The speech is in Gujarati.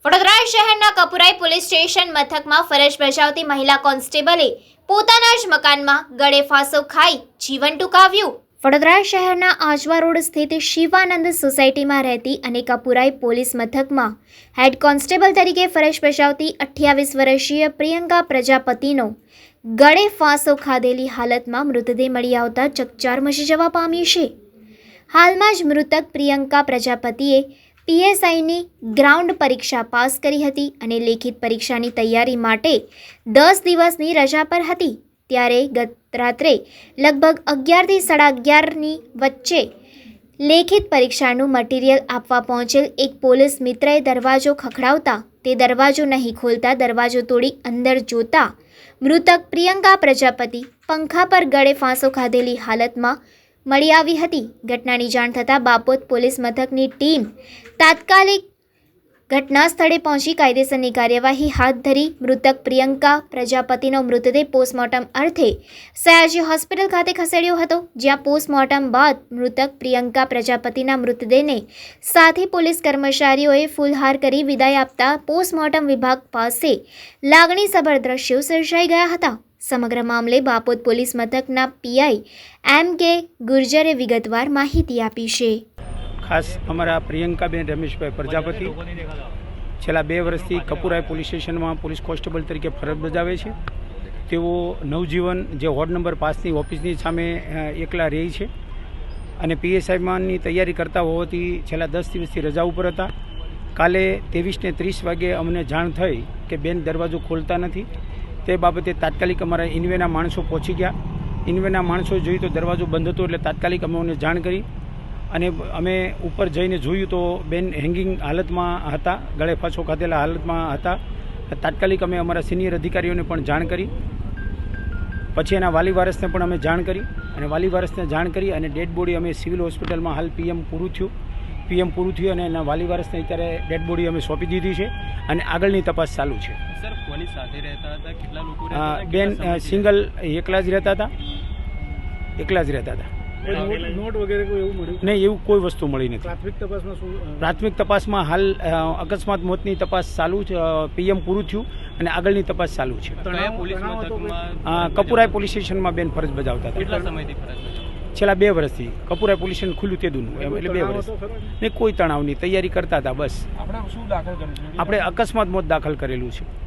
વડોદરા શહેરના કપુરાઈ પોલીસ સ્ટેશન મથકમાં ફરજ બજાવતી મહિલા કોન્સ્ટેબલે પોતાના જ મકાનમાં ગળે ફાંસો ખાઈ જીવન ટૂંકાવ્યું। વડોદરા શહેરના આજવા રોડ સ્થિત શિવાનંદ સોસાયટીમાં રહેતી અને કપુરાઈ પોલીસ મથકમાં હેડ કોન્સ્ટેબલ તરીકે ફરજ બજાવતી 28 વર્ષીય પ્રિયંકા પ્રજાપતિનો ગળે ફાંસો ખાધેલી હાલતમાં મૃતદેહ મળી આવતા ચકચાર મચી જવા પામી છે। હાલમાં જ મૃતક પ્રિયંકા પ્રજાપતિએ પીએસઆઈની ગ્રાઉન્ડ પરીક્ષા પાસ કરી હતી અને લેખિત પરીક્ષાની તૈયારી માટે 10 દિવસની રજા પર હતી। ત્યારે ગત રાત્રે લગભગ 11 થી 11:30ની વચ્ચે લેખિત પરીક્ષાનું મટીરિયલ આપવા પહોંચેલ એક પોલીસ મિત્રએ દરવાજો ખખડાવતા તે દરવાજો નહીં ખોલતા દરવાજો તોડી અંદર જોતા મૃતક પ્રિયંકા પ્રજાપતિ પંખા પર ગળે ફાંસો ખાધેલી હાલતમાં મળી આવી હતી। ઘટનાની જાણ થતાં બાપોદ પોલીસ મથકની ટીમ તાત્કાલિક ઘટના સ્થળે પહોંચી કાયદેસરની કાર્યવાહી હાથ ધરી મૃતક પ્રિયંકા પ્રજાપતિનો મૃતદેહ પોસ્ટમોર્ટમ અર્થે સયાજી હોસ્પિટલ ખાતે ખસેડ્યો હતો, જ્યાં પોસ્ટમોર્ટમ બાદ મૃતક પ્રિયંકા પ્રજાપતિના મૃતદેહને સાથી પોલીસ કર્મચારીઓએ ફૂલહાર કરી વિદાય આપતા પોસ્ટમોર્ટમ વિભાગ પાસે લાગણીસભર દ્રશ્યો સર્જાઈ ગયા હતા। સમગ્ર મામલે બાપોદ પોલીસ મથકના પીઆઈ એમ.કે. ગુર્જરે વિગતવાર માહિતી આપી છે। ખાસ અમારા પ્રિયંકાબેન રમેશભાઈ પ્રજાપતિ છેલ્લા 2 વર્ષથી કપુરાઈ પોલીસ સ્ટેશનમાં પોલીસ કોન્સ્ટેબલ તરીકે ફરજ બજાવે છે। તેઓ નવજીવન જે વોર્ડ નંબર 5ની ઓફિસની સામે એકલા રહે છે અને પીએસઆઈમાંની તૈયારી કરતા હોવાથી છેલ્લા 10 દિવસથી રજા ઉપર હતા। કાલે 23:30 વાગે અમને જાણ થઈ કે બેન દરવાજો ખોલતા નથી। તે બાબતે તાત્કાલિક અમારા ઇન્વેના માણસો પહોંચી ગયા। ઇન્વેના માણસો જોઈ તો દરવાજો બંધ હતો, એટલે તાત્કાલિક અમને જાણ કરી અને અમે ઉપર જઈને જોયું તો બેન હેંગિંગ હાલતમાં હતા, ગળે ફાંસો ખાધેલા હાલતમાં હતા। તાત્કાલિક અમે અમારા સિનિયર અધિકારીઓને પણ જાણ કરી, પછી એના વાલી વારસને પણ અમે જાણ કરી અને વાલી વારસને જાણ કરી અને ડેડ બોડી અમે સિવિલ હોસ્પિટલમાં હાલ પીએમ પૂરું થયું અને એના વાલી વારસને અત્યારે ડેડ બોડી અમે સોંપી દીધી છે અને આગળની તપાસ ચાલુ છે। સર, કોની સાથે રહેતા હતા? કેટલા લોકો રહેતા હતા? બેન સિંગલ એકલા જ રહેતા હતા। નોટ વગેરે કોઈ એવું મળ્યું નહીં, એવું કોઈ વસ્તુ મળી નથી। પ્રાથમિક તપાસમાં શું? પ્રાથમિક તપાસમાં હાલ અકસ્માત મોતની તપાસ ચાલુ છે, પીએમ પૂરું થયું અને આગળની તપાસ ચાલુ છે। કયા પોલીસ મથકમાં? કપુરાઈ પોલીસ સ્ટેશનમાં બેન ફરજ બજાવતા હતા। કેટલા સમયથી ફરજ બજાવતા? છેલ્લા 2 વર્ષથી કપુરાઈ પોલીસ સ્ટેશન ખુલ્લું તેદુનું, એટલે 2 વર્ષ નહીં, કોઈ તણાવની તૈયારી કરતા હતા બસ। આપણે શું દાખલ કર્યું? આપણે અકસ્માત મોત દાખલ કરેલું છે।